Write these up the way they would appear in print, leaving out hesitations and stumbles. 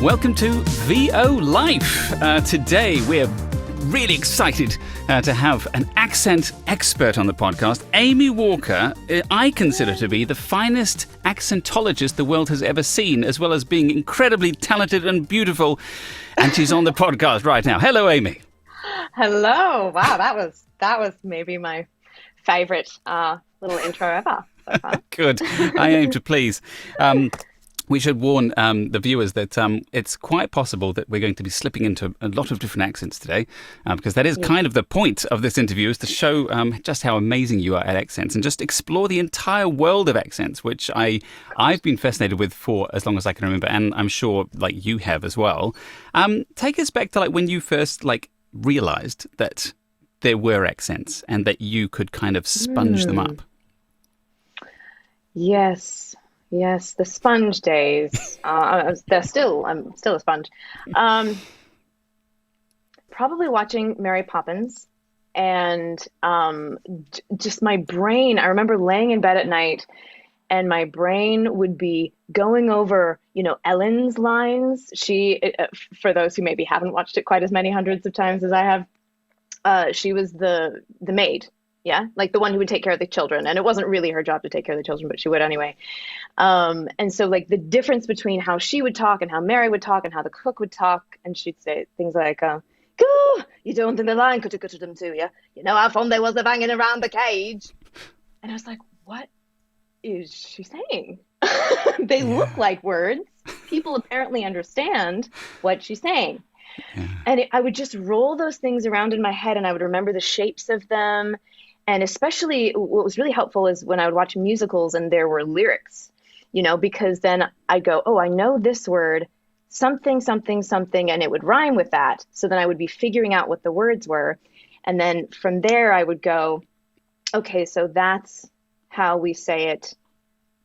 Welcome to VO Life. Today we're really excited to have an accent expert on the podcast. Amy Walker, I consider to be the finest accentologist the world has ever seen, as well as being incredibly talented and beautiful. And she's on the podcast right now. Hello, Amy. Hello. Wow, that was maybe my favorite little intro ever so far. Good. I aim to please. We should warn the viewers that it's quite possible that we're going to be slipping into a lot of different accents today, because that is kind of the point of this interview, is to show just how amazing you are at accents and just explore the entire world of accents, which I've been fascinated with for as long as I can remember, and I'm sure like you have as well. Take us back to like when you first like realized that there were accents and that you could kind of sponge them up. Yes, the sponge days. I'm still a sponge. Probably watching Mary Poppins, and just my brain. I remember laying in bed at night, and my brain would be going over, Ellen's lines. For those who maybe haven't watched it quite as many hundreds of times as I have, she was the maid. Yeah, like the one who would take care of the children. And it wasn't really her job to take care of the children, but she would anyway. And so like the difference between how she would talk and how Mary would talk and how the cook would talk. And she'd say things like, "Go, you don't think the lion could have cut them to you. You know how fun they was banging around the cage." And I was like, what is she saying? They look like words. People apparently understand what she's saying. Yeah. And I would just roll those things around in my head, and I would remember the shapes of them. And especially what was really helpful is when I would watch musicals and there were lyrics, because then I go, oh, I know this word, something, something, something, and it would rhyme with that. So then I would be figuring out what the words were. And then from there I would go, okay, so that's how we say it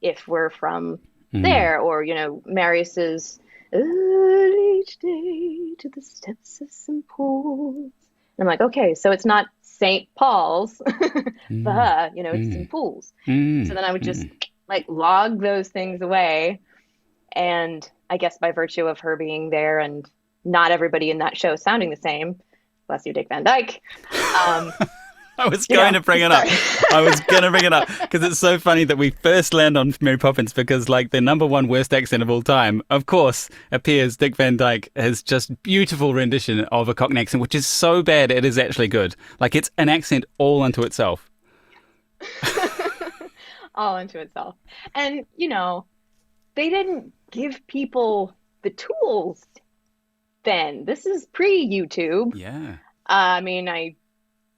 if we're from there. Or, Mary says, each day to the steps of St. Paul's. And I'm like, okay, so it's not St. Paul's, but, it's St. Paul's. So then I would just like log those things away. And I guess by virtue of her being there and not everybody in that show sounding the same, bless you, Dick Van Dyke. I was going to bring it up. Because it's so funny that we first land on Mary Poppins because like the number one worst accent of all time, of course, appears Dick Van Dyke has just beautiful rendition of a Cockney accent, which is so bad it is actually good. Like it's an accent all unto itself. All unto itself. And, they didn't give people the tools then. This is pre-YouTube. Yeah.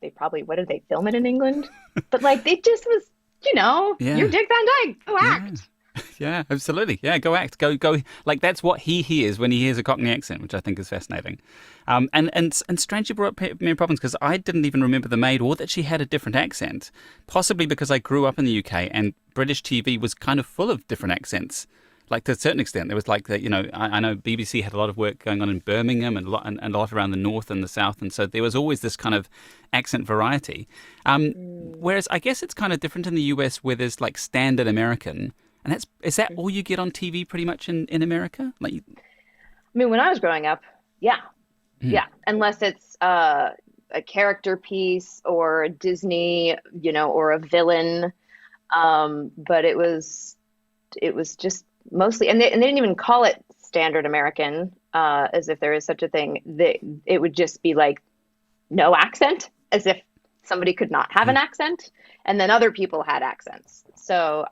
They probably, what did they film it in England? But like, it just was, you're Dick Van Dyke, go act. Yeah, absolutely. Yeah, go act, go. Like that's what he hears when he hears a Cockney accent, which I think is fascinating. And strange you brought up Mary Poppins because I didn't even remember the maid or that she had a different accent, possibly because I grew up in the UK and British TV was kind of full of different accents. Like to a certain extent, there was like that. I know BBC had a lot of work going on in Birmingham and a lot around the north and the south, and so there was always this kind of accent variety. Whereas I guess it's kind of different in the US, where there's like standard American, and is that all you get on TV pretty much in America? Like, when I was growing up, yeah, unless it's a character piece or Disney, or a villain, but it was just mostly, and they didn't even call it standard American, as if there is such a thing. It would just be like no accent, as if somebody could not have an accent, and then other people had accents. So,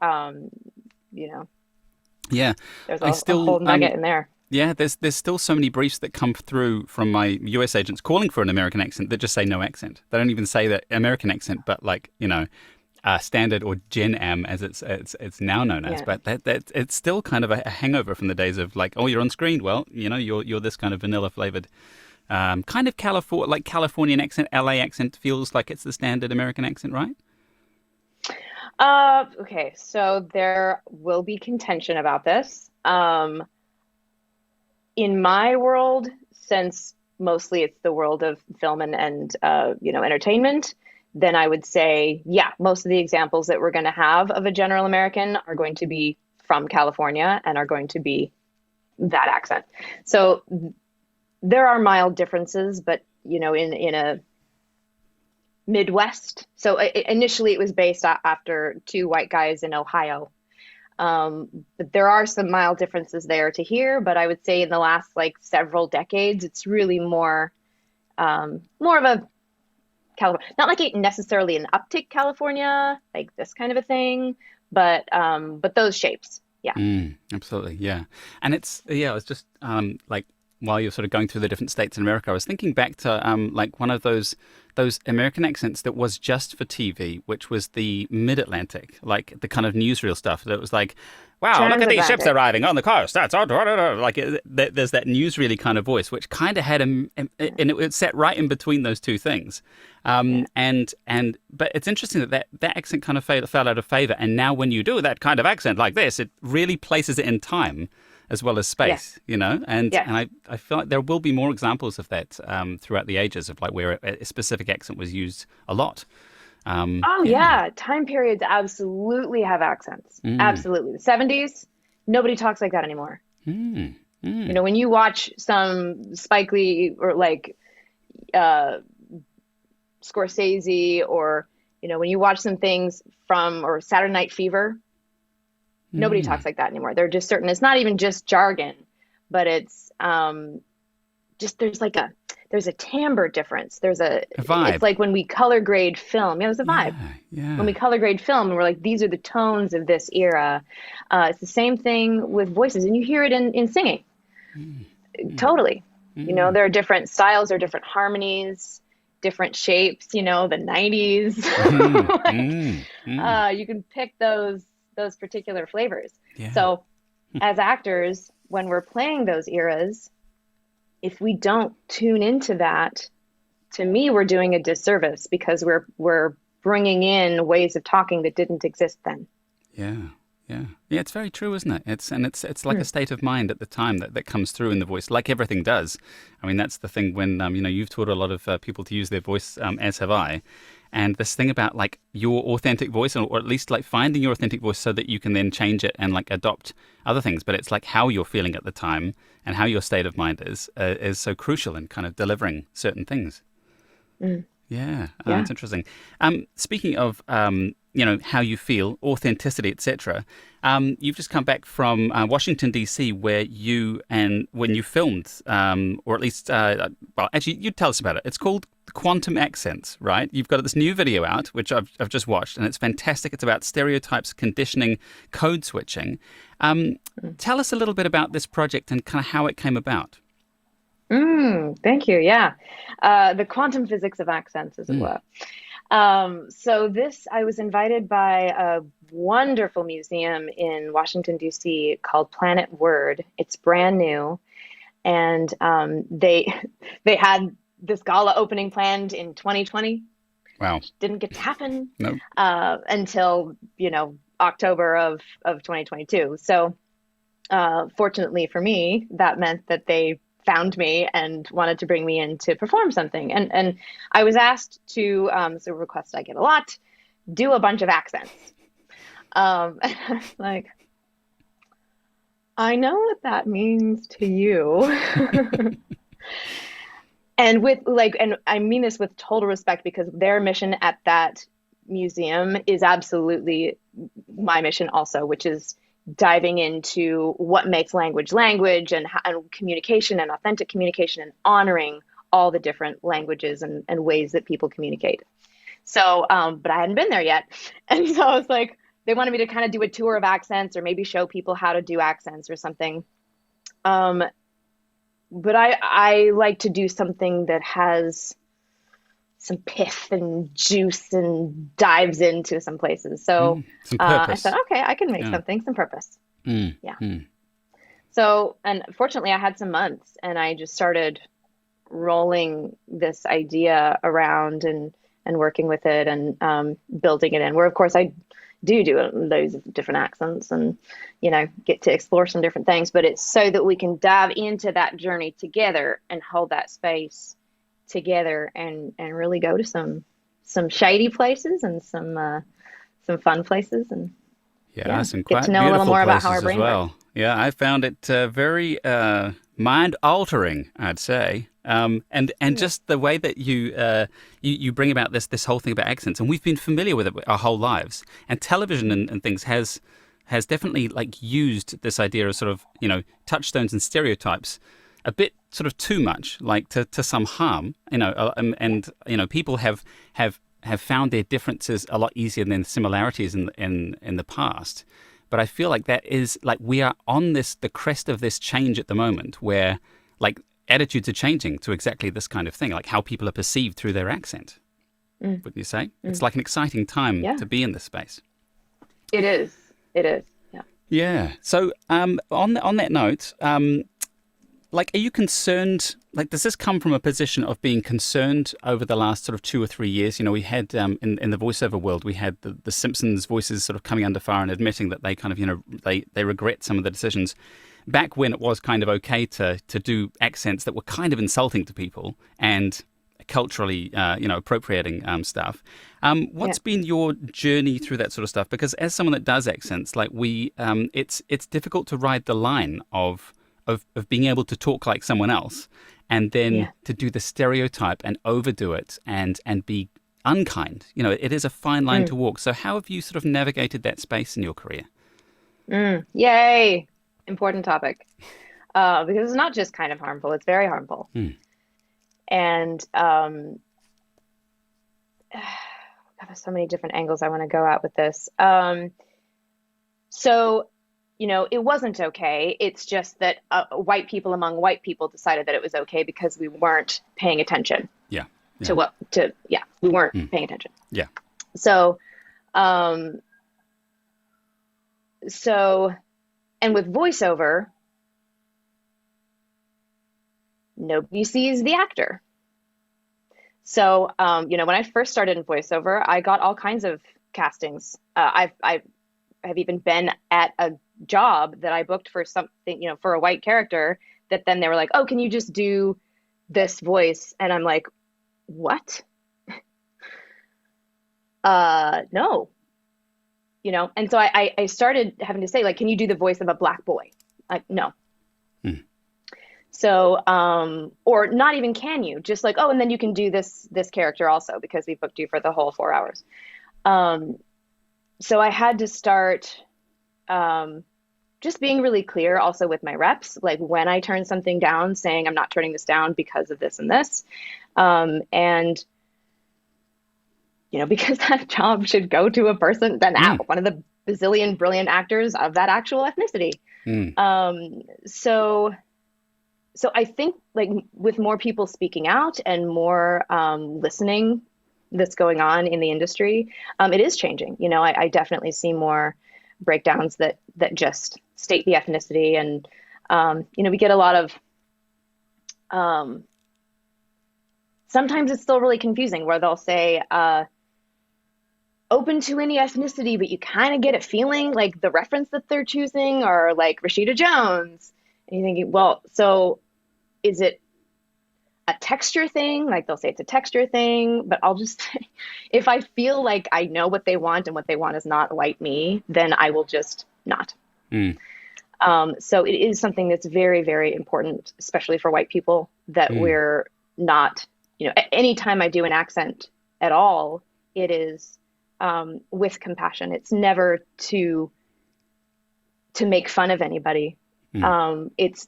yeah, there's a whole nugget in there. Yeah, there's still so many briefs that come through from my US agents calling for an American accent that just say no accent. They don't even say that American accent, but like standard or Gen Am as it's now known as, but that it's still kind of a hangover from the days of like, oh, you're on screen. Well, you're this kind of vanilla flavored, kind of Californian accent. LA accent feels like it's the standard American accent, right? Okay, so there will be contention about this. In my world, since mostly it's the world of film and entertainment, then I would say, yeah, most of the examples that we're going to have of a general American are going to be from California and are going to be that accent. So there are mild differences, but in a Midwest. So initially, it was based after two white guys in Ohio. But there are some mild differences there to hear. But I would say in the last like several decades, it's really more of a California, not like necessarily an uptick California, like this kind of a thing, but those shapes. Yeah. Absolutely, yeah. And it was just like while you're sort of going through the different states in America, I was thinking back to like one of those American accents that was just for TV, which was the Mid-Atlantic, like the kind of newsreel stuff that was like, wow, look at these ships Transatlantic. arriving on the coast. That's all, like there's that newsreely kind of voice, which kind of had and it sat right in between those two things. Yeah. But it's interesting that accent kind of fell out of favor, and now when you do that kind of accent like this, it really places it in time as well as space, Yes. and Yes. I feel like there will be more examples of that throughout the ages of like where a specific accent was used a lot. Oh Yeah. yeah, time periods absolutely have accents. Mm. Absolutely. The 70s, nobody talks like that anymore. Mm. Mm. When you watch some Spike Lee or like uh Scorsese, or when you watch some things from or Saturday Night Fever, nobody Mm. talks like that anymore. They're just certain. It's not even just jargon, but it's just there's a timbre difference. A It's vibe. like when we color grade film. Yeah, there's a vibe. Yeah. When we Yeah. color grade film, and we're like, these are the tones of this era. It's the same thing with voices, and you hear it in singing. Mm. Totally. Mm. There are different styles, there are different harmonies, different shapes. The 90s. Mm. Like, Mm. Mm. you can pick those particular flavors. Yeah. So as actors, when we're playing those eras, if we don't tune into that, to me, we're doing a disservice because we're bringing in ways of talking that didn't exist then. Yeah, yeah, yeah. It's very true, isn't it? It's like a state of mind at the time that comes through in the voice, like everything does. I mean, that's the thing when you've taught a lot of people to use their voice, as have I. And this thing about like your authentic voice, or at least like finding your authentic voice so that you can then change it and like adopt other things. But it's like how you're feeling at the time and how your state of mind is so crucial in kind of delivering certain things. Mm. Yeah, Yeah. it's interesting. Speaking of how you feel, authenticity, etc. You've just come back from Washington D.C., where when you filmed, or at least, well, actually, you tell us about it. It's called Quantum Accents, right? You've got this new video out, which I've just watched, and it's fantastic. It's about stereotypes, conditioning, code switching. Tell us a little bit about this project and kind of how it came about. Thank you. Yeah. The quantum physics of accents, as it Mm. were. So I was invited by a wonderful museum in Washington, D.C. called Planet Word. It's brand new. And they had this gala opening planned in 2020. Wow. Didn't get to happen No. until, October of 2022. So fortunately for me, that meant that they found me and wanted to bring me in to perform something. And I was asked to, so a request I get a lot, do a bunch of accents. Like, I know what that means to you. And I mean this with total respect, because their mission at that museum is absolutely my mission also, which is diving into what makes language and communication and authentic communication, and honoring all the different languages and ways that people communicate. So, but I hadn't been there yet. And so I was like, they wanted me to kind of do a tour of accents, or maybe show people how to do accents or something. But I like to do something that has some pith and juice and dives into some places. So Some I purpose. said, okay, I can make Yeah. something, some purpose. Mm. Yeah. Mm. So, and fortunately, I had some months, and I just started rolling this idea around and working with it, and building it in. Where, of course, I do loads of different accents, and get to explore some different things. But it's so that we can dive into that journey together and hold that space together, and really go to some shady places and some fun places, and Yeah, Yeah, some get to quite know a little beautiful more about how our places as brain works. well. Yeah, I found it very mind-altering, I'd say. And Mm, just the way that you bring about this whole thing about accents, and we've been familiar with it our whole lives, and television mm, and things has definitely like used this idea of sort of touchstones and stereotypes a bit sort of too much, like to some harm, and people have found their differences a lot easier than similarities in the past. But I feel like that is like we are on the crest of this change at the moment, where like attitudes are changing to exactly this kind of thing, like how people are perceived through their accent. mm, Wouldn't you say? It's mm. like an exciting time Yeah, to be in this space. it is. It is. Yeah. Yeah. So on that note, like, are you concerned? Like, does this come from a position of being concerned over the last sort of 2 or 3 years? We had in the voiceover world, we had the Simpsons voices sort of coming under fire and admitting that they kind of, they regret some of the decisions. Back when it was kind of okay to do accents that were kind of insulting to people and culturally, appropriating stuff. Yeah. What's been your journey through that sort of stuff? Because as someone that does accents, like it's difficult to ride the line of being able to talk like someone else and then Yeah. to do the stereotype and overdo it and be unkind. It is a fine line Mm, to walk. So how have you sort of navigated that space in your career? Yay. Important topic. Because it's not just kind of harmful, it's very harmful. Hmm. And God, there's so many different angles I want to go at with this. So, it wasn't okay. It's just that white people among white people decided that it was okay because we weren't paying attention Yeah. to Yeah. yeah, we weren't Hmm. paying attention. Yeah. So, um, so, and with voiceover, nobody sees the actor. So, when I first started in voiceover, I got all kinds of castings. I have even been at a job that I booked for something, for a white character that then they were like, "Oh, can you just do this voice?" And I'm like, "What? No." And so I started having to say, like, "Can you do the voice of a black boy?" Like, no. Hmm. So, or not even can you, just like, "Oh, and then you can do this character also because we booked you for the whole 4 hours." Um, so I had to start um, just being really clear also with my reps, like when I turn something down, saying I'm not turning this down because of this and this. And, because that job should go to a person, then Hmm. one of the bazillion brilliant actors of that actual ethnicity. Hmm. So I think like with more people speaking out and more listening that's going on in the industry, it is changing. I definitely see more breakdowns that just state the ethnicity, and we get a lot of. Sometimes it's still really confusing where they'll say open to any ethnicity, but you kind of get a feeling like the reference that they're choosing are like Rashida Jones, and you're thinking, well, so is it a texture thing? Like they'll say it's a texture thing, but I'll just say, if I feel like I know what they want and what they want is not white me, then I will just not. Hmm. So it is something that's very, very important, especially for white people, that Hmm. we're not, anytime I do an accent at all, it is with compassion. It's never to make fun of anybody. Hmm. It's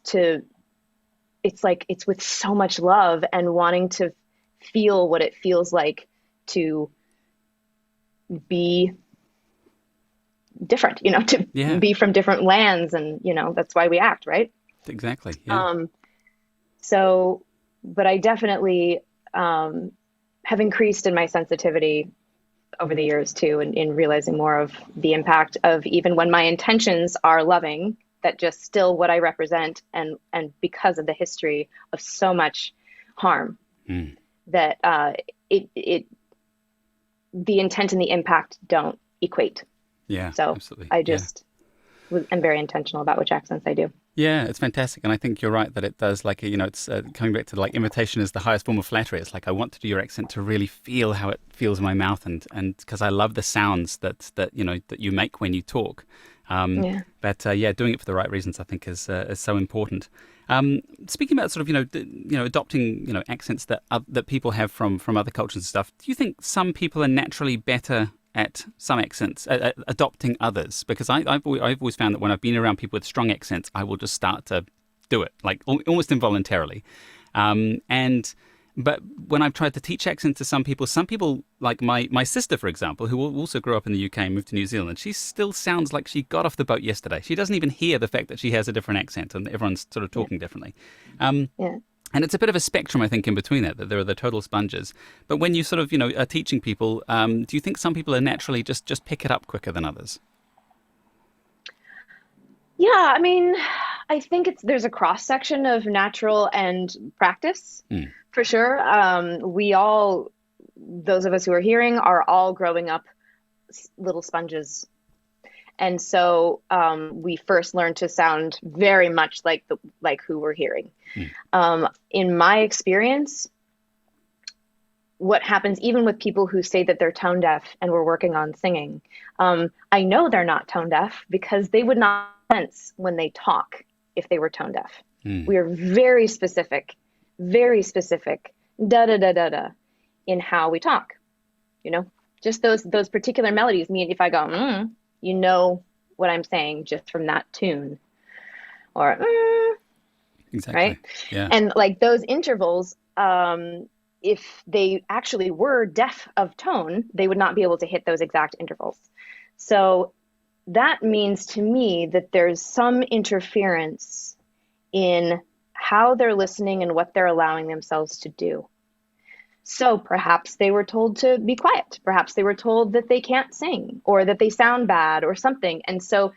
with so much love and wanting to feel what it feels like to be different, to Yeah. be from different lands. And, that's why we act, right? Exactly. Yeah. Um, so, but I definitely have increased in my sensitivity over the years too, in realizing more of the impact of even when my intentions are loving, that just still what I represent, and because of the history of so much harm, Hmm. that it the intent and the impact don't equate. Yeah. So Absolutely. I Yeah. just am very intentional about which accents I do. Yeah, it's fantastic, and I think you're right that it does. Like, it's coming back to like imitation is the highest form of flattery. It's like I want to do your accent to really feel how it feels in my mouth, and because I love the sounds that you make when you talk. Yeah. But yeah, doing it for the right reasons, I think, is so important. Speaking about sort of adopting accents that people have from other cultures and stuff. Do you think some people are naturally better at some accents, adopting others? Because I've always found that when I've been around people with strong accents, I will just start to do it, like almost involuntarily. And but when I've tried to teach accents to some people like my sister, for example, who also grew up in the UK and moved to New Zealand, she still sounds like she got off the boat yesterday. She doesn't even hear the fact that she has a different accent and everyone's sort of Yeah. talking differently. Um, Yeah. and it's a bit of a spectrum, I think, in between that there are the total sponges. But when you sort of, are teaching people, do you think some people are naturally just pick it up quicker than others? Yeah, I mean, I think there's a cross section of natural and practice Mm, for sure. Those of us who are hearing, are all growing up little sponges. And so we first learn to sound very much like who we're hearing. mm, In my experience, what happens even with people who say that they're tone deaf and we're working on singing, I know they're not tone deaf because they would not sense when they talk if they were tone deaf. mm, We are very specific, da da da da da, in how we talk. You know, just those particular melodies mean if I go, you know what I'm saying just from that tune, or right? exactly. Yeah. And like those intervals, if they actually were deaf of tone, they would not be able to hit those exact intervals. So that means to me that there's some interference in how they're listening and what they're allowing themselves to do. So perhaps they were told to be quiet. Perhaps they were told that they can't sing or that they sound bad or something. And so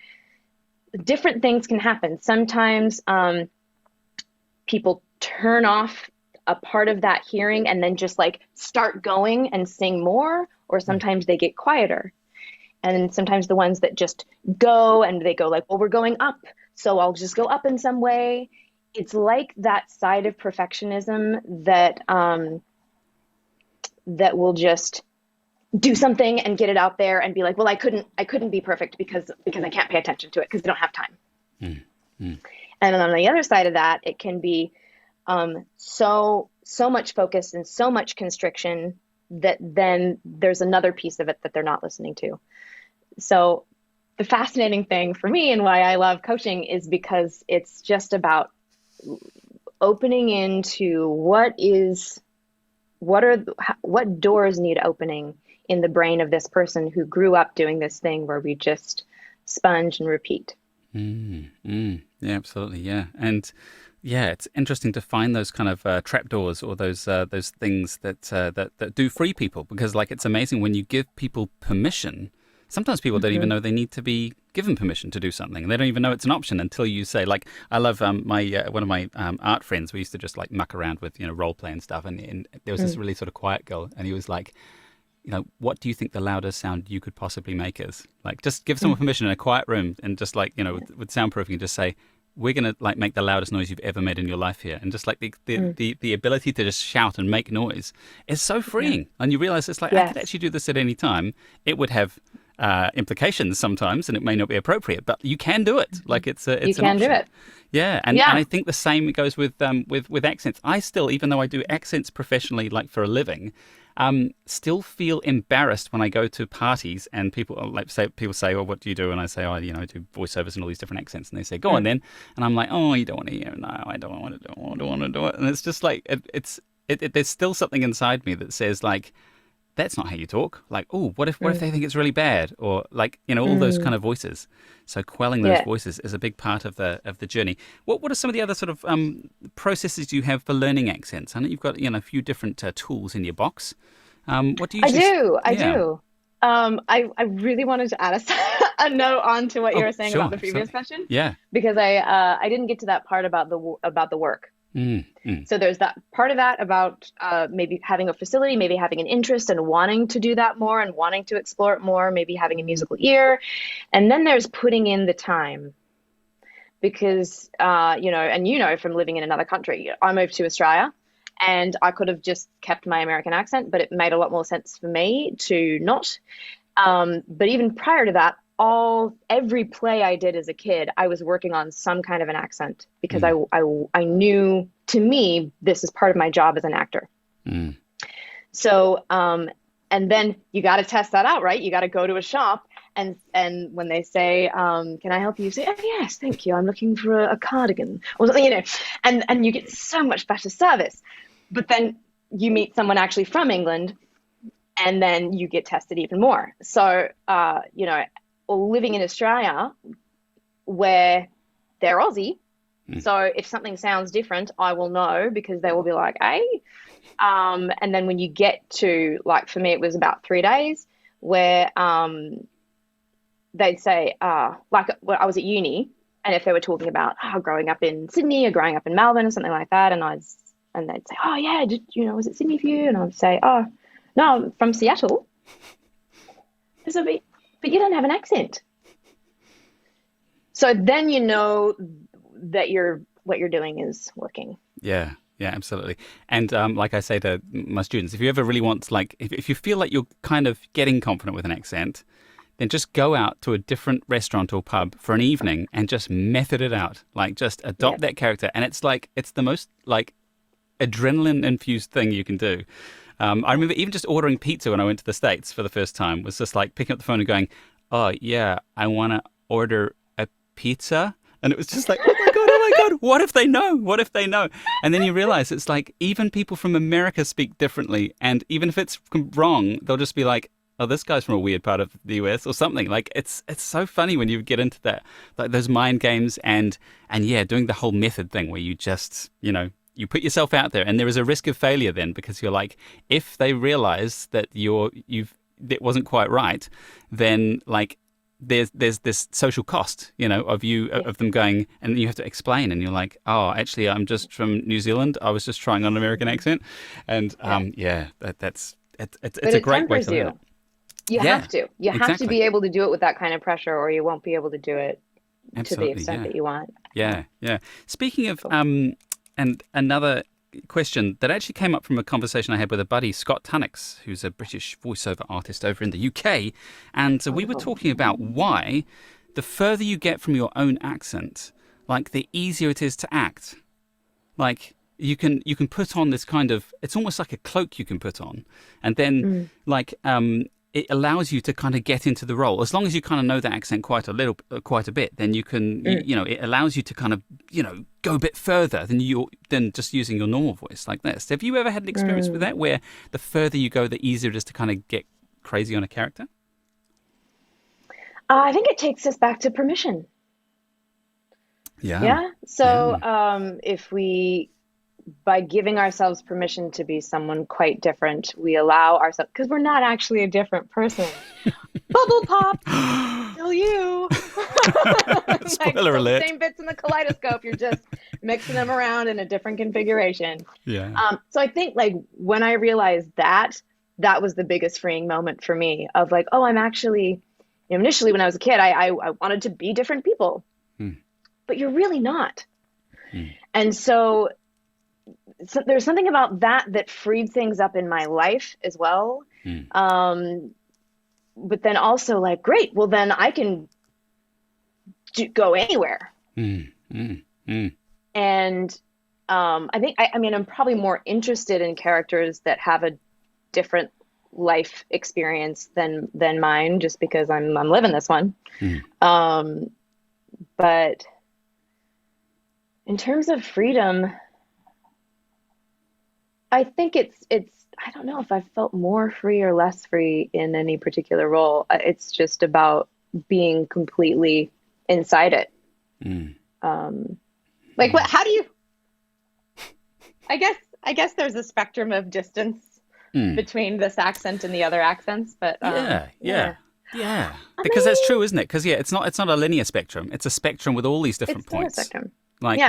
different things can happen. Sometimes people turn off a part of that hearing and then just like start going and sing more, or Mm, sometimes they get quieter. And sometimes the ones that just go and they go like, well, we're going up, so I'll just go up in some way. It's like that side of perfectionism that will just do something and get it out there and be like, well, I couldn't be perfect because I can't pay attention to it because I don't have time. mm, mm, And on the other side of that, it can be so much focus and so much constriction that then there's another piece of it that they're not listening to. So the fascinating thing for me and why I love coaching is because it's just about opening into what doors need opening in the brain of this person who grew up doing this thing where we just sponge and repeat. Yeah, absolutely. Yeah. And yeah, it's interesting to find those kind of trapdoors or those things that do free people, because like it's amazing when you give people permission. Sometimes people don't even Hmm. know they need to be given permission to do something. They don't even know it's an option until you say, like, I love my one of my art friends. We used to just like muck around with role play and stuff, and there was this really sort of quiet girl, and he was like, what do you think the loudest sound you could possibly make is? Like, just give someone permission in a quiet room and just like, with soundproofing, and just say, we're going to like make the loudest noise you've ever made in your life here. And just like the ability to just shout and make noise is so Yeah. freeing. And you realize it's like, I could Yes. actually do this at any time. It would have implications sometimes and it may not be appropriate, but you can do it. Like You it's an can do option. it. Yeah, and Yeah. I think the same goes with accents. I still, even though I do accents professionally, like for a living, still feel embarrassed when I go to parties and people say, "Well, what do you do?" And I say, "Oh, I do voiceovers and all these different accents." And they say, "Go on Mm. then." And I'm like, "Oh, you don't want to hear? No, I don't want to do it. I don't want to do it." And it's just like there's still something inside me that says like, that's not how you talk. Like, oh, what if they Mm. think it's really bad? Or like, all those kind Mm. of voices. So quelling those Yeah. voices is a big part of the journey. What are some of the other sort of processes you have for learning accents? I know you've got a few different tools in your box. What do you I usually? do. I Yeah. do. I really wanted to add a note on to what you Oh, were saying about sure, the previous absolutely. question Yeah. because I didn't get to that part about the work. Mm, mm, So there's that part of that about maybe having a facility, maybe having an interest and wanting to do that more and wanting to explore it more, maybe having a musical ear. And then there's putting in the time because, and from living in another country, I moved to Australia and I could have just kept my American accent, but it made a lot more sense for me to not. But even prior to that, every play I did as a kid, I was working on some kind of an accent because I knew, to me, this is part of my job as an actor. Mm. So, and then you got to test that out, right? You got to go to a shop and when they say, can I help you? You say, oh, yes, thank you. I'm looking for a cardigan or something, and you get so much better service. But then you meet someone actually from England and then you get tested even more. So, living in Australia where they're Aussie. So if something sounds different, I will know because they will be like, hey. And then when you get to, like, for me, it was about 3 days where they'd say, when I was at uni, and if they were talking about growing up in Sydney or growing up in Melbourne or something like that, and they'd say, oh yeah, was it Sydney for you? And I'd say, oh, no, I'm from Seattle. So, but you don't have an accent. So then you know that what you're doing is working. Yeah. Yeah, absolutely. And like I say to my students, if you ever really want, if you feel like you're kind of getting confident with an accent, then just go out to a different restaurant or pub for an evening and just method it out. Like, just adopt that character. And it's the most, adrenaline-infused thing you can do. I remember even just ordering pizza when I went to the States for the first time was just like picking up the phone and going, oh, yeah, I want to order a pizza. And it was just like, oh my God, what if they know? What if they know? And then you realize it's like even people from America speak differently. And even if it's wrong, they'll just be like, oh, this guy's from a weird part of the US or something. Like, it's so funny when you get into that, like those mind games and doing the whole method thing where you just, you put yourself out there, and there is a risk of failure then because you're like, if they realize that it wasn't quite right, then like there's this social cost, of them going, and you have to explain, and you're like, oh, actually, I'm just from New Zealand. I was just trying on an American accent, and it's a great way to learn it. You have to. You have to be able to do it with that kind of pressure, or you won't be able to do it to the extent that you want. Yeah. Speaking of and another question that actually came up from a conversation I had with a buddy, Scott Tunnix, who's a British voiceover artist over in the UK. And we were talking about why the further you get from your own accent, like the easier it is to act. Like you can put on this kind of, it's almost like a cloak you can put on. And then it allows you to kind of get into the role. As long as you kind of know that accent quite a bit, then you can, it allows you to kind of, go a bit further than just using your normal voice like this. Have you ever had an experience with that where the further you go, the easier it is to kind of get crazy on a character? I think it takes us back to permission. Yeah. Yeah. So if we, by giving ourselves permission to be someone quite different, we allow ourselves, because we're not actually a different person. Bubble pop, still you. Spoiler alert. Same bits in the kaleidoscope. You're just mixing them around in a different configuration. Yeah. So I think when I realized that was the biggest freeing moment for me of like, oh, I'm actually, initially when I was a kid, I wanted to be different people, but you're really not. And so there's something about that freed things up in my life as well. But then also like, great, well then I can go anywhere. And I think, I'm probably more interested in characters that have a different life experience than mine, just because I'm living this one. But in terms of freedom, I think it's I don't know if I felt more free or less free in any particular role. It's just about being completely inside it. What? How do you? I guess there's a spectrum of distance between this accent and the other accents, but yeah. Because that's true, isn't it? Because it's not a linear spectrum. It's a spectrum with all these different points. It's a spectrum. With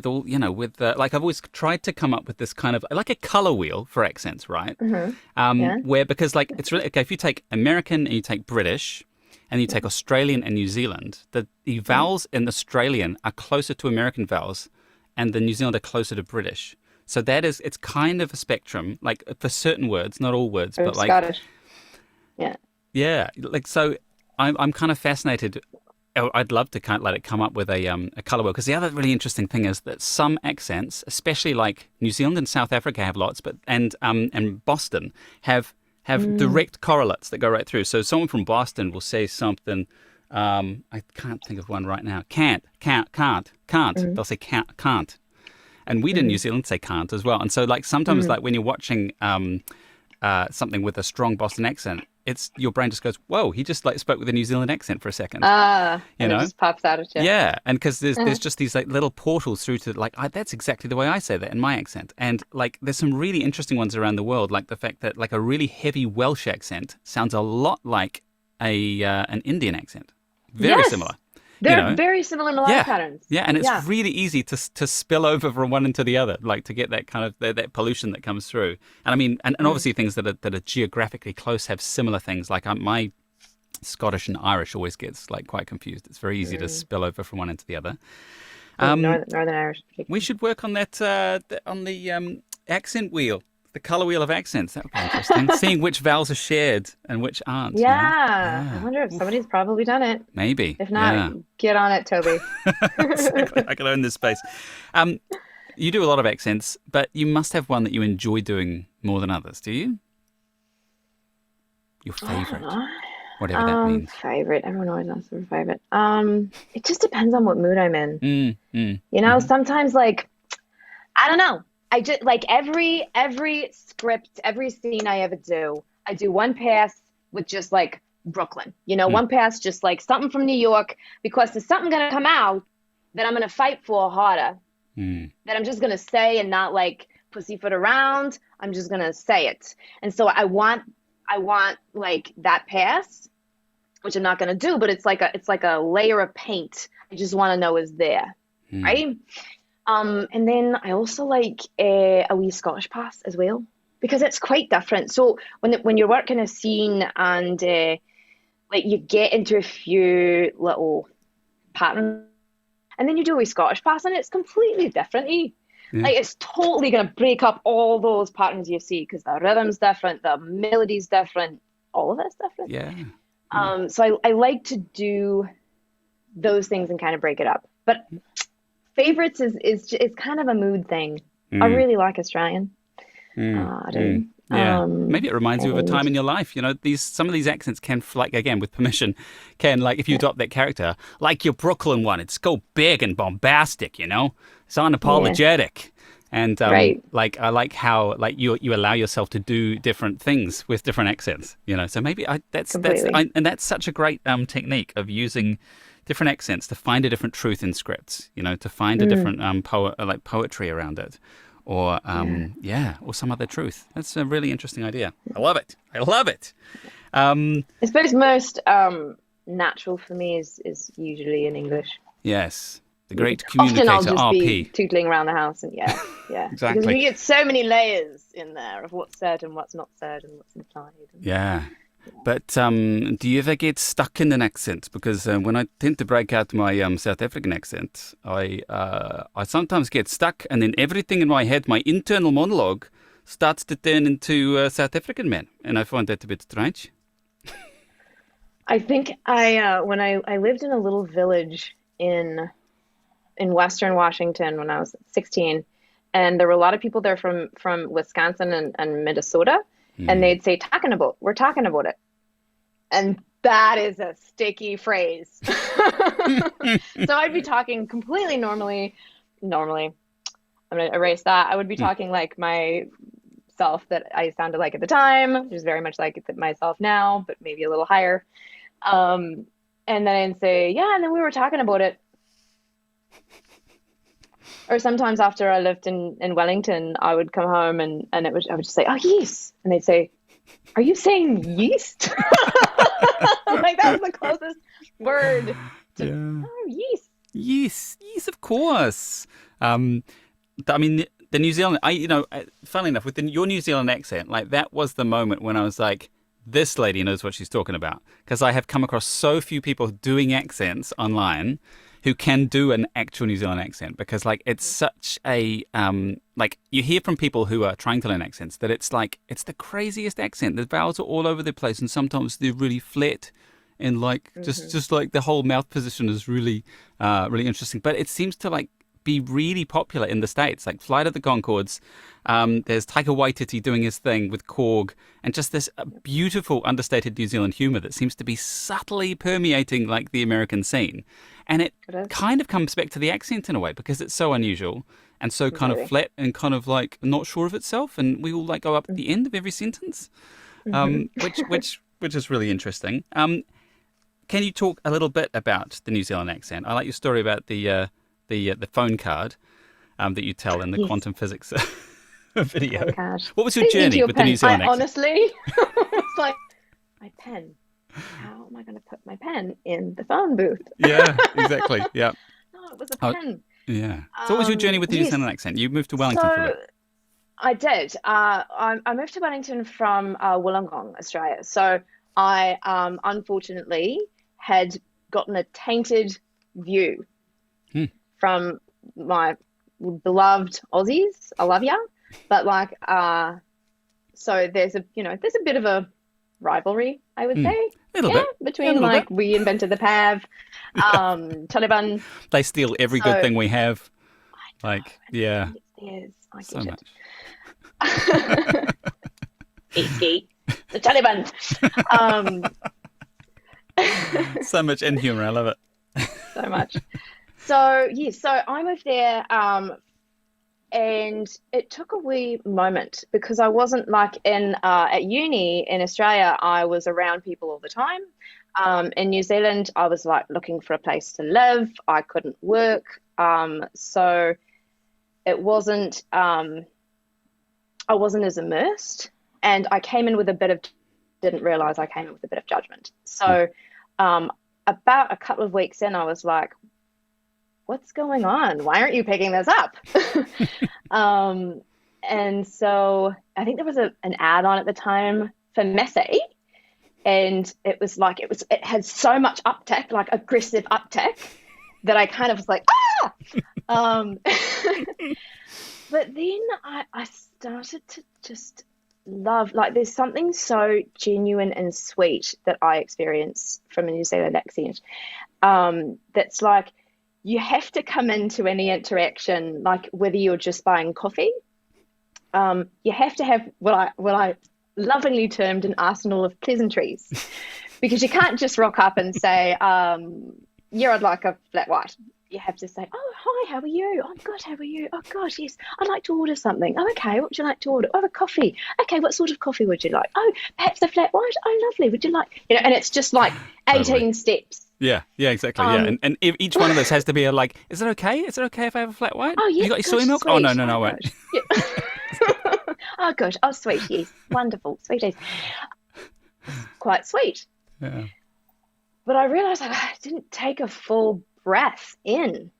all, I've always tried to come up with this kind of like a color wheel for accents, right? Where, because it's really, okay, if you take American and you take British, and you take Australian and New Zealand, the vowels in Australian are closer to American vowels, and the New Zealand are closer to British. So it's kind of a spectrum, like for certain words, not all words, Or but like, Scottish. Yeah. yeah, like so. I'm kind of fascinated. I'd love to kind of let it come up with a color wheel, because the other really interesting thing is that some accents, especially like New Zealand and South Africa have lots, but and Boston have direct correlates that go right through. So someone from Boston will say something. I can't think of one right now. Can't. They'll say can't. And we in New Zealand say can't as well. And so like sometimes like when you're watching something with a strong Boston accent, it's your brain just goes, whoa, he just like spoke with a New Zealand accent for a second. And you know? it just pops out at you. Yeah, and because there's just these like little portals through to like that's exactly the way I say that in my accent. And like there's some really interesting ones around the world, like the fact that like a really heavy Welsh accent sounds a lot like an Indian accent. Very Yes. similar. They're very similar melodic patterns. Yeah, and it's really easy to spill over from one into the other, like to get that kind of that pollution that comes through. And I mean, and obviously things that are geographically close have similar things. Like my Scottish and Irish always gets like quite confused. It's very easy to spill over from one into the other. Northern Irish. We should work on that on the accent wheel. The color wheel of accents. That would be interesting. Seeing which vowels are shared and which aren't. Yeah. I wonder if somebody's probably done it. Maybe. If not, get on it, Toby. Exactly. I can own this space. You do a lot of accents, but you must have one that you enjoy doing more than others, do you? Your favorite. Whatever that means. Favorite. Everyone always asks for a favorite. It just depends on what mood I'm in. You know, sometimes like, I don't know. I just like every script, every scene I ever do, I do one pass with just like Brooklyn, you know, one pass, just like something from New York, because there's something going to come out that I'm going to fight for harder, that I'm just going to say and not like pussyfoot around. I'm just going to say it. And so I want like that pass, which I'm not going to do, but it's like a layer of paint. I just want to know is there. Right. And then I also like a wee Scottish pass as well, because it's quite different. So when you're working a scene and like you get into a few little patterns, and then you do a wee Scottish pass, and it's completely different. Like it's totally going to break up all those patterns you see, because the rhythm's different, the melody's different, all of it's different. Yeah. So I like to do those things and kind of break it up. But favorites is kind of a mood thing. I really like Australian. I do. Yeah. Maybe it reminds you of a time in your life. You know, some of these accents can, like, again, with permission, can, like, if you adopt that character, like your Brooklyn one, it's go big and bombastic, you know? It's unapologetic. And, like, I like how, like, you allow yourself to do different things with different accents, you know? So maybe that's such a great technique of using different accents to find a different truth in scripts, you know, to find a different poetry around it, or or some other truth. That's a really interesting idea. I love it. I suppose most natural for me is usually in English. Yes, the great communicator Often I'll just RP. be tootling around the house, and Exactly. because we get so many layers in there of what's said and what's not said and what's implied. Yeah. But do you ever get stuck in an accent? Because when I tend to break out my South African accent, I sometimes get stuck, and then everything in my head, my internal monologue, starts to turn into South African man, and I find that a bit strange. I think when I lived in a little village in Western Washington when I was 16, and there were a lot of people there from Wisconsin and Minnesota. And they'd say, we're talking about it. And that is a sticky phrase. So I'd be talking completely normally. I'm going to erase that. I would be talking like myself that I sounded like at the time, which is very much like myself now, but maybe a little higher. And then I'd say, and then we were talking about it. Or sometimes after I lived in Wellington, I would come home and I would just say, oh, yeast. And they'd say, are you saying yeast? Like that was the closest word to yeast. Yes, of course. I mean, the New Zealand, funnily enough, with your New Zealand accent, like that was the moment when I was like, this lady knows what she's talking about, because I have come across so few people doing accents online who can do an actual New Zealand accent, because like it's such a like you hear from people who are trying to learn accents that it's like it's the craziest accent. The vowels are all over the place, and sometimes they're really flat, and like just like the whole mouth position is really really interesting. But it seems to like be really popular in the States, like Flight of the Conchords. There's Taika Waititi doing his thing with Korg, and just this beautiful understated New Zealand humour that seems to be subtly permeating like the American scene. And it kind of comes back to the accent in a way, because it's so unusual and so kind of flat and kind of like not sure of itself, and we all like go up at the end of every sentence, which is really interesting. Can you talk a little bit about the New Zealand accent? I like your story about the phone card that you tell in the quantum physics video. What was your journey with the New Zealand accent? Honestly, it's like my pen. How am I going to put my pen in the phone booth? Yeah, exactly. Yeah. No, it was a pen. Yeah. So what was your journey with the New Zealand accent? You moved to Wellington for a bit. I did. I moved to Wellington from Wollongong, Australia. So I unfortunately had gotten a tainted view from my beloved Aussies. I love ya. But like, so there's a bit of a rivalry, I would say. A little bit. Between like bit. We invented the PAV, Taliban. They steal every good thing we have. Like, yeah. Yes, I get so it. Much. Eat, the Taliban. So much in humour, I love it. So much. So I moved there, and it took a wee moment, because I wasn't like at uni in Australia. I was around people all the time. In New Zealand, I was like looking for a place to live. I couldn't work, so it wasn't. I wasn't as immersed, and I came in with didn't realize I came in with a bit of judgment. So, about a couple of weeks in, I was like, what's going on? Why aren't you picking this up? And so I think there was an ad on at the time for Messi, and it was like, it had so much uptake, like aggressive uptake, that I kind of was like, but then I started to just love, like there's something so genuine and sweet that I experience from a New Zealand accent. That's like, you have to come into any interaction, like whether you're just buying coffee, you have to have what I lovingly termed an arsenal of pleasantries, because you can't just rock up and say, yeah, I'd like a flat white. You have to say, oh, hi, how are you? I'm good, how are you? Oh, gosh, yes, I'd like to order something. Oh, okay, what would you like to order? Oh, a coffee. Okay, what sort of coffee would you like? Oh, perhaps a flat white. Oh, lovely. Would you like, and it's just like 18 steps. Yeah, exactly. Yeah, and each one of us has to be like, is it okay? Is it okay if I have a flat white? Oh, yeah. You got your soy milk? Sweet. Oh, no, I won't. Yeah. Oh, gosh. Oh, sweet. Yes. Wonderful. Sweeties. Quite sweet. Yeah. But I realized I didn't take a full breath in.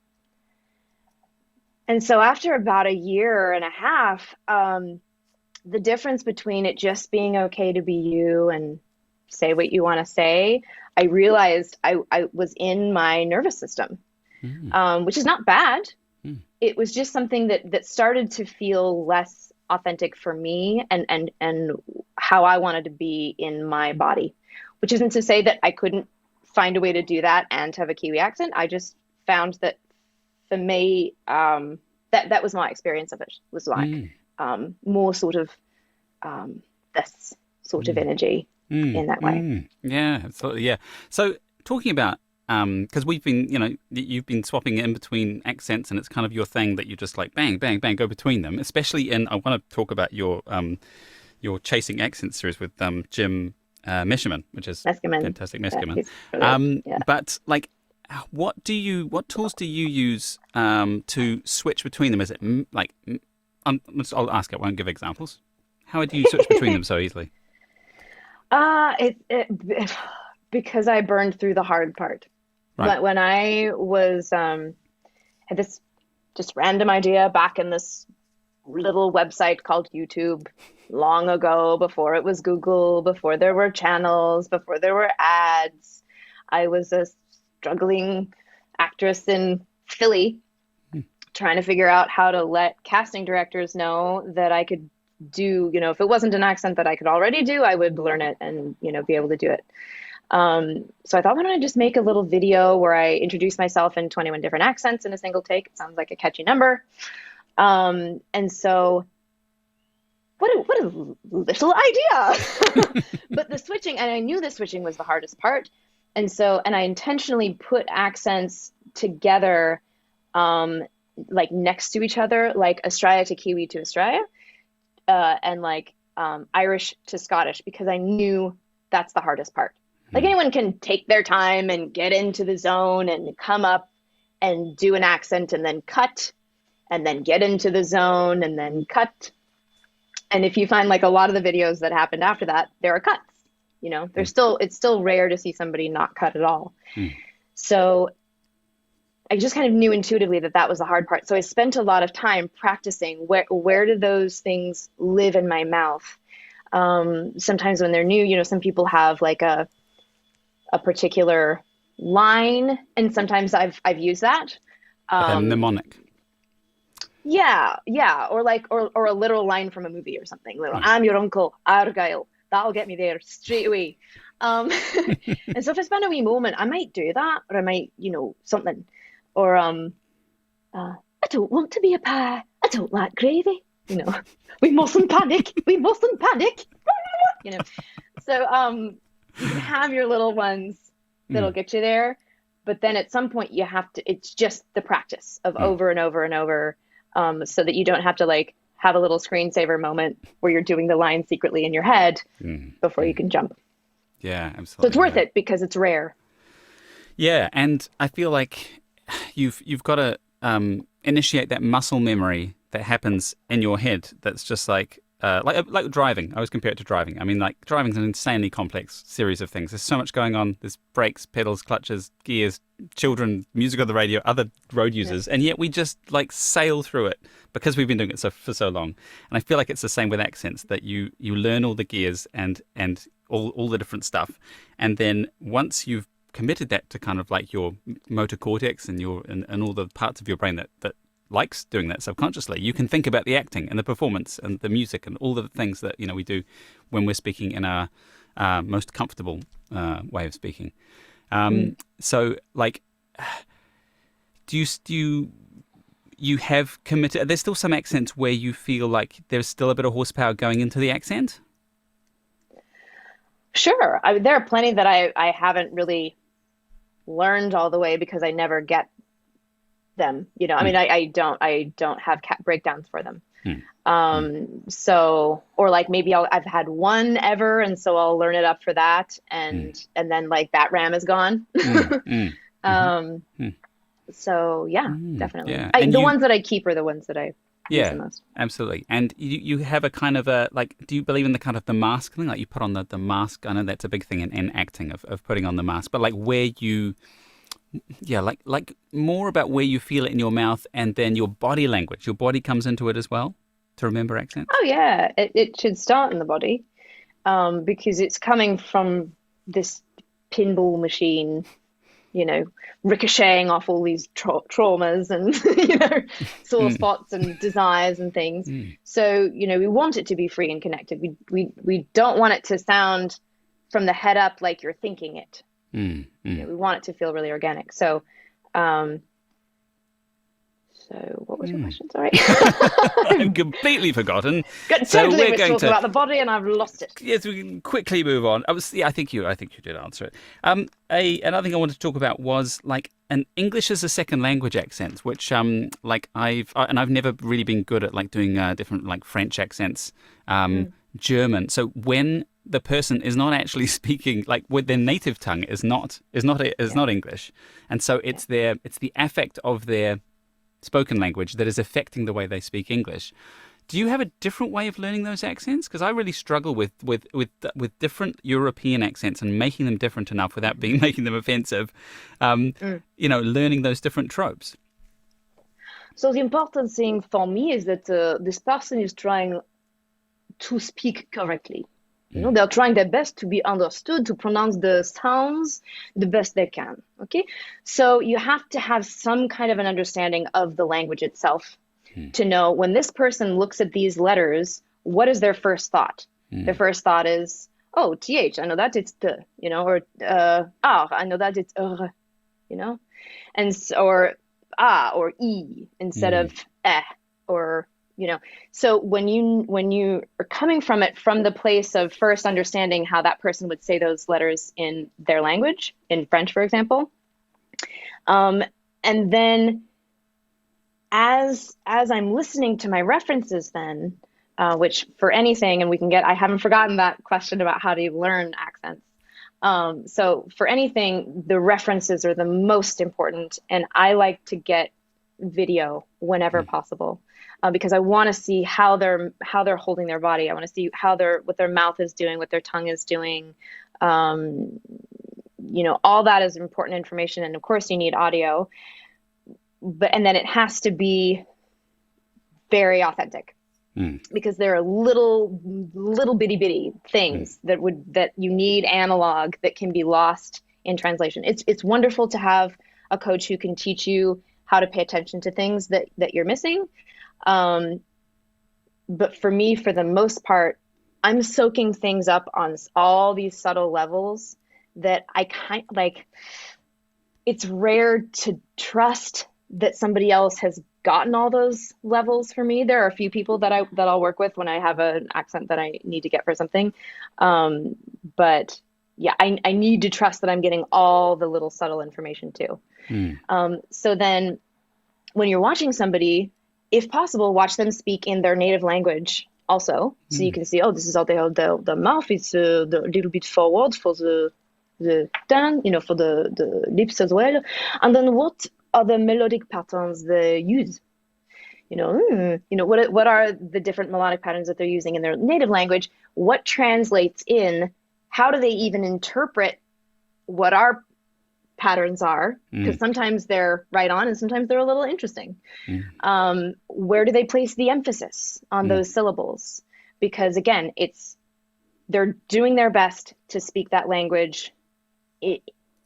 And so after about a year and a half, the difference between it just being okay to be you and say what you want to say, I realized I was in my nervous system, which is not bad. It was just something that started to feel less authentic for me and how I wanted to be in my body, which isn't to say that I couldn't find a way to do that and have a Kiwi accent. I just found that for me, that was my experience of it, was like more sort of this sort of energy. In that way. Yeah, absolutely. Yeah. So talking about, because we've been, you've been swapping in between accents, and it's kind of your thing that you just like bang, bang, bang, go between them. Especially I want to talk about your Chasing Accent series with Jim Mesherman, which is fantastic. Meskerman. But like, what tools do you use to switch between them? Is it like, I'll ask it, I won't give examples. How do you switch between them so easily? Because I burned through the hard part. Right. But when I was had this just random idea back in this little website called YouTube long ago, before it was Google, before there were channels, before there were ads. I was a struggling actress in Philly trying to figure out how to let casting directors know that I could do, if it wasn't an accent that I could already do, I would learn it and, be able to do it. So I thought, why don't I just make a little video where I introduce myself in 21 different accents in a single take? It sounds like a catchy number. And so what a little idea. But the switching, and I knew the switching was the hardest part. And I intentionally put accents together, like next to each other, like Australia to Kiwi to Australia, and like Irish to Scottish, because I knew that's the hardest part. Like anyone can take their time and get into the zone and come up and do an accent and then cut and then get into the zone and then cut. And if you find like a lot of the videos that happened after that, there are cuts, it's still rare to see somebody not cut at all. So I just kind of knew intuitively that was the hard part. So I spent a lot of time practicing where do those things live in my mouth. Sometimes when they're new, some people have like a particular line, and sometimes I've used that. Like a mnemonic. Yeah, or a literal line from a movie or something. I'm your uncle Argyle. That'll get me there straight away. And so if I spend a wee moment, I might do that, or I might, something. Or I don't want to be a pie. I don't like gravy. We mustn't panic. We mustn't panic. So you can have your little ones that'll get you there, but then at some point you have to. It's just the practice of over and over and over, so that you don't have to like have a little screensaver moment where you're doing the line secretly in your head before you can jump. Yeah, absolutely. So it's worth it because it's rare. Yeah, and I feel like you've got to initiate that muscle memory that happens in your head. That's just like driving. I always compare it to driving. I mean, like driving's an insanely complex series of things. There's so much going on. There's brakes, pedals, clutches, gears, children, music on the radio, other road users, and yet we just like sail through it because we've been doing it for so long. And I feel like it's the same with accents, that you learn all the gears and all the different stuff, and then once you've committed that to kind of like your motor cortex and and all the parts of your brain that likes doing that subconsciously, you can think about the acting and the performance and the music and all the things that we do when we're speaking in our most comfortable way of speaking. So like, do you have committed? There's still some accents where you feel like there's still a bit of horsepower going into the accent. Sure, there are plenty that I haven't really learned all the way because I never get them. I mean, I don't have breakdowns for them. So, or like maybe I've had one ever, and so I'll learn it up for that, and then like that RAM is gone. So yeah, definitely. Yeah. The ones that I keep are the ones that I use the most. Absolutely. And you have a kind of a, like, do you believe in the kind of the mask thing? Like you put on the mask. I know that's a big thing in acting of putting on the mask, but like where you, like more about where you feel it in your mouth, and then your body language. Your body comes into it as well to remember accents. Oh yeah, it should start in the body, because it's coming from this pinball machine, ricocheting off all these traumas and sore spots and desires and things. So we want it to be free and connected. We don't want it to sound from the head up like you're thinking it. We want it to feel really organic. So what was your question? Sorry. I've completely forgotten. So we're going to talk about the body, and I've lost it. Yes, we can quickly move on. I think you did answer it. Another thing I wanted to talk about was like an English as a second language accent, which I've never really been good at like doing different like French accents, German. So when the person is not actually speaking like with their native tongue is not English, and so it's the affect of their spoken language that is affecting the way they speak English. Do you have a different way of learning those accents? Because I really struggle with different European accents and making them different enough without making them offensive. Learning those different tropes. So the important thing for me is that this person is trying to speak correctly. Mm. They're trying their best to be understood, to pronounce the sounds the best they can. Okay, so you have to have some kind of an understanding of the language itself Mm. to know when this person looks at these letters, what is their first thought? Their Mm. first thought is, oh, th, I know that it's t, or ah, I know that it's you know, or ah or e instead of Mm. eh or so when you are coming from it from the place of first understanding how that person would say those letters in their language, in French for example, um, and then as I'm listening to my references then, which for anything, and I haven't forgotten that question about how do you learn accents. So for anything, the references are the most important, and I like to get video whenever Mm. possible, because I want to see how they're holding their body. I want to see what their mouth is doing, what their tongue is doing. Um, all that is important information, and of course you need audio, and then it has to be very authentic Mm. because there are little bitty Mm. things that you need analog that can be lost in translation. It's wonderful to have a coach who can teach you how to pay attention to things that you're missing. Um, but for me, for the most part, I'm soaking things up on all these subtle levels that I kind like. It's rare to trust that somebody else has gotten all those levels for me. There are a few people that I'll work with when I have an accent that I need to get for something. Um, but yeah, I need to trust that I'm getting all the little subtle information too. Mm. So then when you're watching somebody, if possible, watch them speak in their native language also. So you Mm. can see, oh, this is how the mouth is a little bit forward for the tongue, for the lips as well. And then what are the melodic patterns they use? What are the different melodic patterns that they're using in their native language? What translates in? How do they even interpret what our patterns are? Mm. Because sometimes they're right on and sometimes they're a little interesting. Mm. Where do they place the emphasis on Mm. those syllables? Because again, they're doing their best to speak that language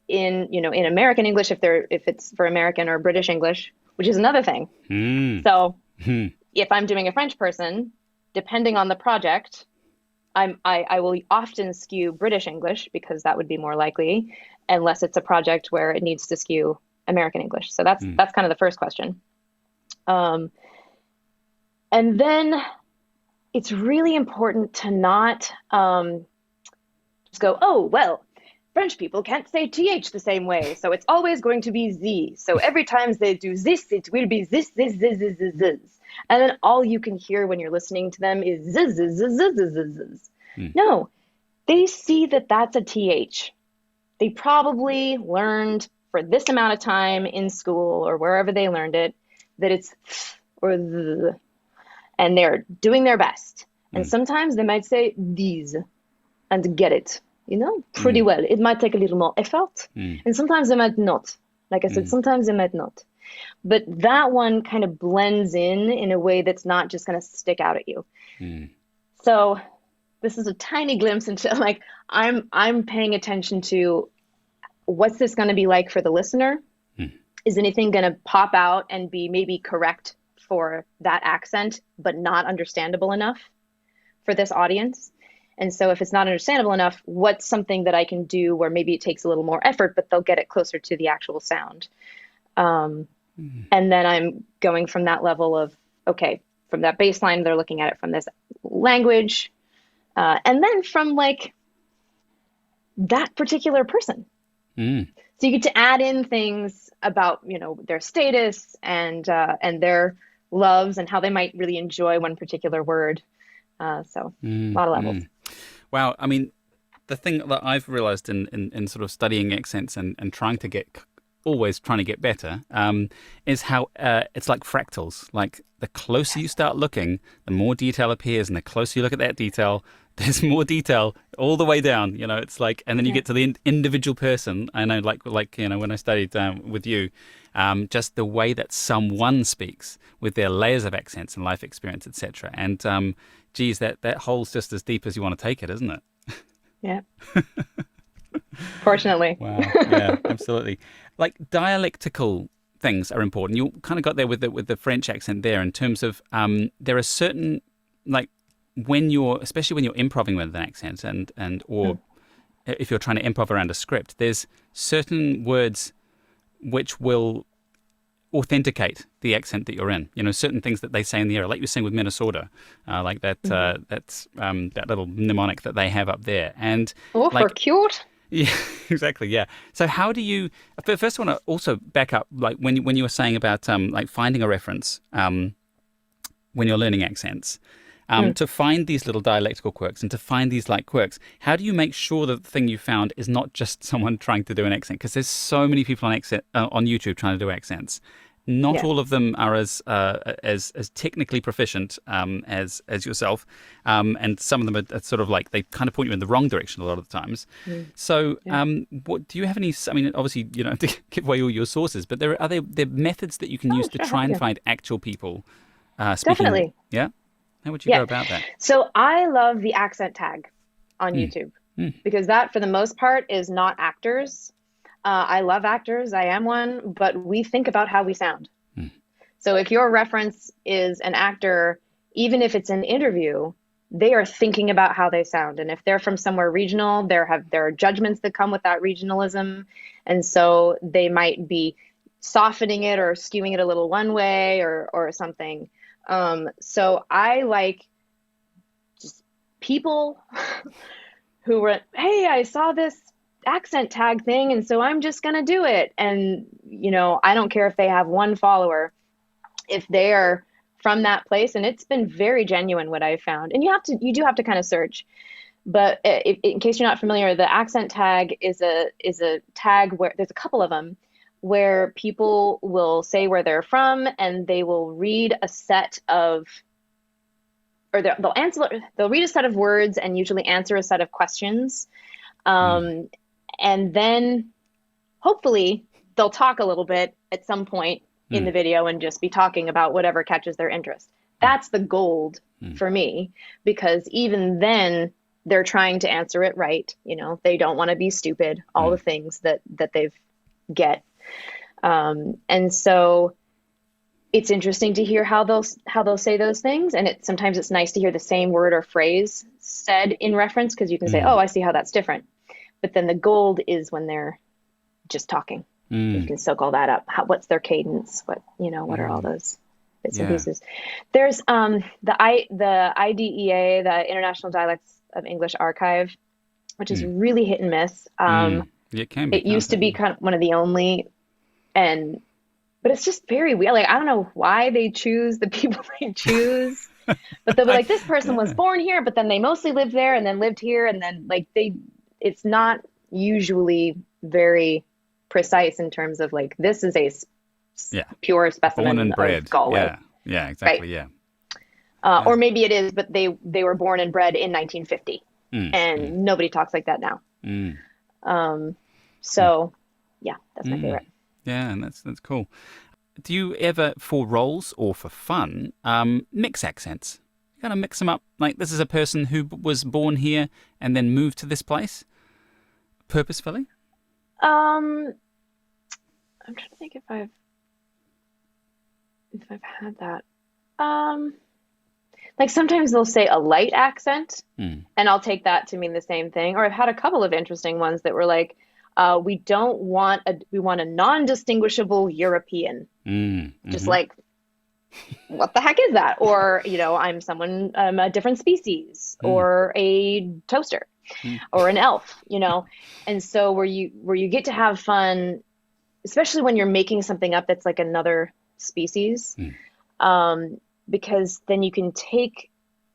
in American English if it's for American, or British English, which is another thing. Mm. So Mm. if I'm doing a French person, depending on the project, I will often skew British English because that would be more likely, unless it's a project where it needs to skew American English. So that's Mm. that's kind of the first question. Um, and then it's really important to not just go, oh, well, French people can't say th the same way, so it's always going to be z. So every time they do this, it will be this. And then all you can hear when you're listening to them is z. Mm. No, they see that that's a th. They probably learned for this amount of time in school or wherever they learned it that it's or th, and they're doing their best. And Mm. sometimes they might say these and get it, pretty Mm. well. It might take a little more effort. Mm. And sometimes they might not. Like I said, Mm. sometimes they might not. But that one kind of blends in a way that's not just going to stick out at you. Mm. So this is a tiny glimpse into like I'm paying attention to what's this going to be like for the listener? Mm. Is anything going to pop out and be maybe correct for that accent, but not understandable enough for this audience? And so if it's not understandable enough, what's something that I can do where maybe it takes a little more effort, but they'll get it closer to the actual sound? Mm. And then I'm going from that level of, okay, from that baseline, they're looking at it from this language. And then from like that particular person. Mm. So you get to add in things about, their status and their loves and how they might really enjoy one particular word. So a Mm. lot of levels. Mm. Wow. I mean, the thing that I've realized in sort of studying accents and trying to get always trying to get better, is how it's like fractals. Like the closer you start looking, the more detail appears, and the closer you look at that detail, there's more detail all the way down. It's like, and then you get to the individual person. I know, like when I studied with you, just the way that someone speaks with their layers of accents and life experience, etc. And geez, that hole's just as deep as you want to take it, isn't it? Yeah. Fortunately. Wow. Yeah, absolutely. Like dialectical things are important. You kind of got there with the French accent there in terms of there are certain, like, especially when you're improvising with an accent or if you're trying to improv around a script, there's certain words which will authenticate the accent that you're in. Certain things that they say in the area, like you're saying with Minnesota, like that that little mnemonic that they have up there. And for cute. Yeah, exactly. Yeah. So how do you? First, I want to also back up, like when you were saying about like finding a reference when you're learning accents, to find these little dialectical quirks and to find these like quirks. How do you make sure that the thing you found is not just someone trying to do an accent? Because there's so many people on YouTube trying to do accents. Not all of them are as technically proficient as yourself, and some of them are sort of like they kind of point you in the wrong direction a lot of the times. So, what do you have any? I mean, obviously, you don't have to give away all your sources, but are there methods that you can use to try and find actual people speaking? Definitely. Yeah. How would you go about that? So I love the accent tag on YouTube because that, for the most part, is not actors. I love actors. I am one, but we think about how we sound. So if your reference is an actor, even if it's an interview, they are thinking about how they sound. And if they're from somewhere regional, there are judgments that come with that regionalism. And so they might be softening it or skewing it a little one way or something. So I like just people who were, hey, I saw this accent tag thing, and so I'm just going to do it. And, I don't care if they have one follower, if they are from that place. And it's been very genuine what I've found. And you do have to kind of search. But in case you're not familiar, the accent tag is a tag where there's a couple of them where people will say where they're from, and they will read a set of, or they'll read a set of words and usually answer a set of questions. And then hopefully they'll talk a little bit at some point in the video and just be talking about whatever catches their interest. That's the gold for me, because even then they're trying to answer it right. They don't want to be stupid, all the things that they've get. And so it's interesting to hear how they'll say those things. And sometimes it's nice to hear the same word or phrase said in reference, because you can say, oh, I see how that's different. But then the gold is when they're just talking. You can soak all that up. What's their cadence? What are all those bits and pieces? There's the IDEA, the International Dialects of English Archive, which is really hit and miss. It used to be kind of one of the only, but it's just very weird. Like, I don't know why they choose the people they choose, but they'll be like, this person was born here, but then they mostly lived there and then lived here. And then it's not usually very precise in terms of like, this is a pure specimen born and bred. Of Galway. Yeah, exactly. Right? Or maybe it is, but they were born and bred in 1950 and nobody talks like that now. So yeah, that's my favorite. Yeah, and that's cool. Do you ever, for roles or for fun, mix accents? You kind of mix them up. Like, this is a person who was born here and then moved to this place purposefully? I'm trying to think if I've had that. Like sometimes they'll say a light accent, and I'll take that to mean the same thing. Or I've had a couple of interesting ones that were like, we want a non-distinguishable European. Just like, what the heck is that? Or, I'm a different species, or a toaster, or an elf, And so where you get to have fun, especially when you're making something up that's like another species, because then you can take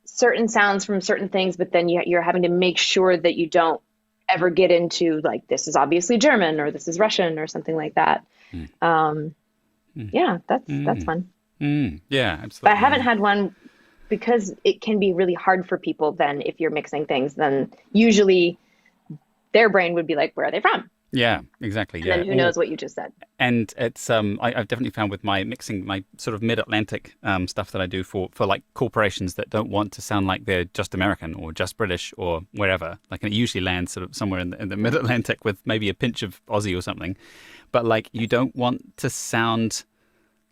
certain sounds from certain things, but then you're having to make sure that you don't ever get into like, this is obviously German or this is Russian or something like that. Mm. Um, Mm. yeah, that's Mm. fun. Yeah, But I absolutely. haven't Yeah. had one because it can be really hard for people then if you're mixing things, then usually their brain would be like, where are they from? Yeah, exactly. And then Yeah. who Or knows what you just said. and it's I've definitely found with my mixing my sort of mid-Atlantic stuff that I do for like corporations that don't want to sound like they're just American or just British or wherever. Like, and it usually lands sort of somewhere in the mid-Atlantic with maybe a pinch of Aussie or something. But like, you don't want to sound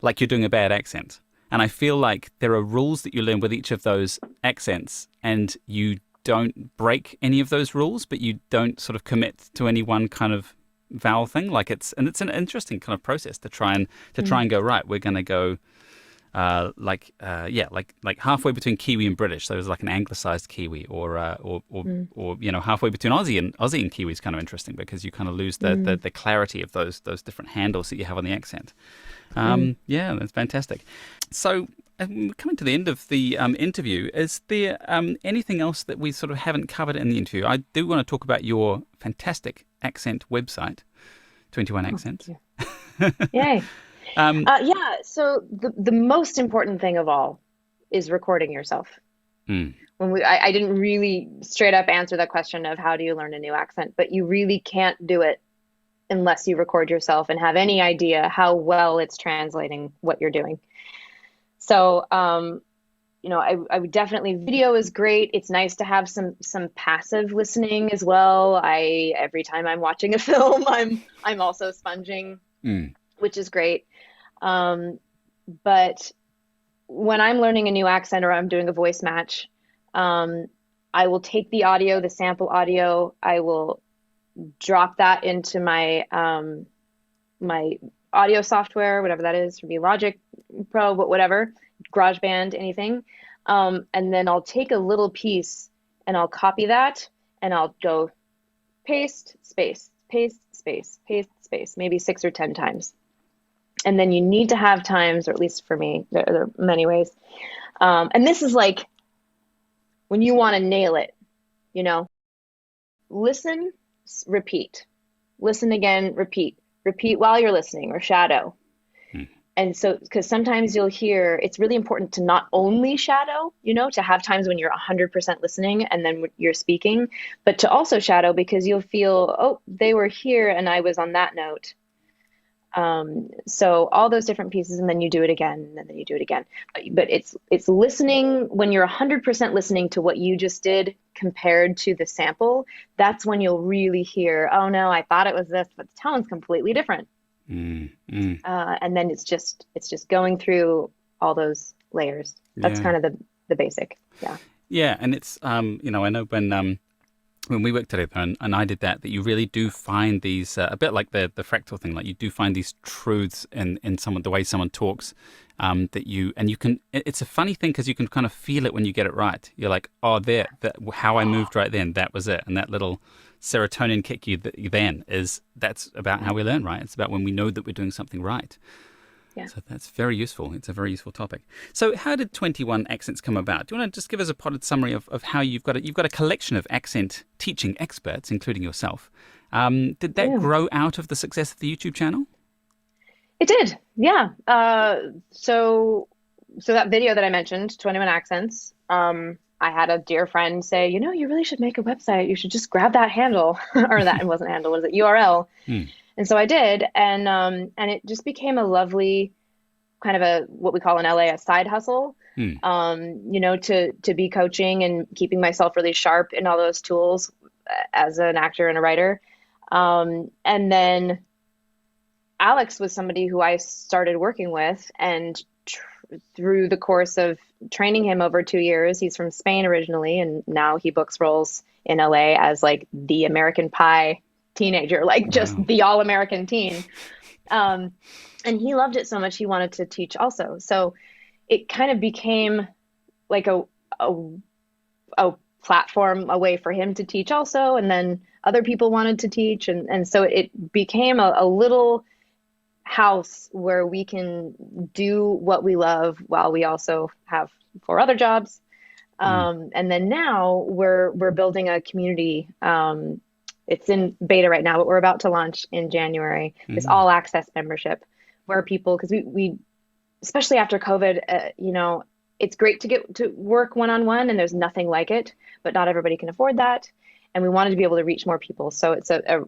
like you're doing a bad accent. And I feel like there are rules that you learn with each of those accents, and you don't break any of those rules, but you don't sort of commit to any one kind of vowel thing. Like, it's an interesting kind of process to try Mm. and go right. We're going to go like halfway between Kiwi and British. So there's like an anglicized Kiwi, Mm. or halfway between Aussie and Kiwi is kind of interesting because you kind of lose Mm. the clarity of those different handles that you have on the accent. Mm. Yeah, that's fantastic. So we're coming to the end of the interview. Is there anything else that we sort of haven't covered in the interview? I do want to talk about your fantastic accent website, 21 Oh, thank Accents. you. Yay. Um, Yeah, so the most important thing of all is recording yourself. mm, I didn't really straight up answer that question of how do you learn a new accent, but you really can't do it unless you record yourself and have any idea how well it's translating what you're doing. So, I would definitely video is great. It's nice to have some passive listening as well. I every time I'm watching a film, I'm also sponging, mm, which is great. Um, but when I'm learning a new accent or I'm doing a voice match, um, I will take the audio, the sample audio, I will drop that into my audio software, whatever that is for me, Logic Pro, but whatever, GarageBand, anything. And then I'll take a little piece and I'll copy that and I'll go paste, space, paste, space, paste, space, maybe 6 or 10 times. And then you need to have times, or at least for me, there are many ways. And this is like when you want to nail it, you know, listen, repeat, listen again, repeat, repeat while you're listening or shadow. mm, And so, because sometimes you'll hear, it's really important to not only shadow, to have times when you're 100% listening and then you're speaking, but to also shadow because you'll feel, oh, they were here and I was on that note. So all those different pieces, and then you do it again, and then you do it again. But it's listening when you're 100% listening to what you just did compared to the sample. That's when you'll really hear, oh no, I thought it was this, but the tone's completely different. mm, mm. And then it's just going through all those layers. That's Yeah. kind of the basic. Yeah. Yeah, and it's I know when we worked together and I did that you really do find these a bit like the fractal thing, like you do find these truths in someone, the way someone talks, that you can. It's a funny thing because you can kind of feel it when you get it right. You're like, oh, that how I moved right then, that was it, and that little serotonin kick that's about how we learn, right? It's about when we know that we're doing something right. Yeah. So that's very useful. It's a very useful topic. So how did 21 Accents come about? Do you want to just give us a potted summary of how you've got a collection of accent teaching experts, including yourself. Did that Yeah. grow out of the success of the YouTube channel? It did. Yeah. So that video that I mentioned, 21 Accents, I had a dear friend say, you really should make a website. You should just grab that handle or that it wasn't handle, was it URL? Hmm. And so I did, and it just became a lovely kind of a what we call in LA a side hustle. Hmm. To be coaching and keeping myself really sharp in all those tools as an actor and a writer. And then Alex was somebody who I started working with, and through the course of training him over 2 years, he's from Spain originally, and now he books roles in LA as like the American Pie teenager, like just Wow. the all-American teen. And he loved it so much he wanted to teach also. So it kind of became like a platform, a way for him to teach also, and then other people wanted to teach, and so it became a little house where we can do what we love while we also have 4 other jobs. Hmm. And then now we're building a community. it's in beta right now, but we're about to launch in January, this all access membership where people, because we especially after COVID, it's great to get to work one-on-one and there's nothing like it, but not everybody can afford that. And we wanted to be able to reach more people. So it's a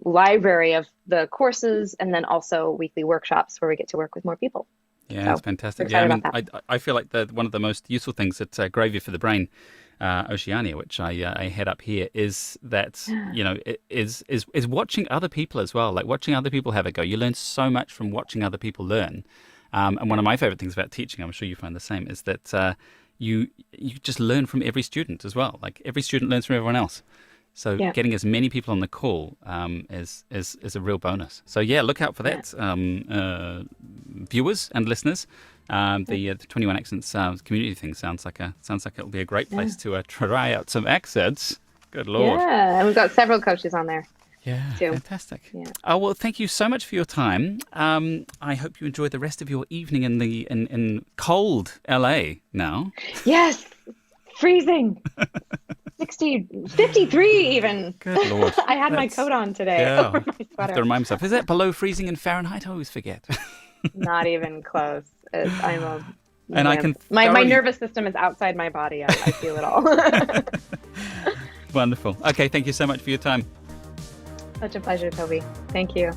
library of the courses and then also weekly workshops where we get to work with more people. Yeah, So it's fantastic. we're Yeah, excited about that. I feel like one of the most useful things at Gravy for the Brain, Oceania, which I head up here, is that is watching other people as well. Like watching other people have a go. You learn so much from watching other people learn. And one of my favorite things about teaching, I'm sure you find the same, is that you just learn from every student as well. Like every student learns from everyone else. So getting as many people on the call is a real bonus. So yeah, look out for that, viewers and listeners. The 21 Accents community thing sounds like it'll be a great place to try out some accents. Good Lord. Yeah, and we've got several coaches on there. Yeah, too. fantastic. Yeah. Oh, well, thank you so much for your time. I hope you enjoy the rest of your evening in cold LA now. Yes, freezing. 60, 53 even. Good Lord. I had my coat on today over my I have sweater. to remind myself, is that below freezing in Fahrenheit? I always forget. Not even close. My nervous system is outside my body. I feel it all. Wonderful. Okay, thank you so much for your time. Such a pleasure, Toby. Thank you.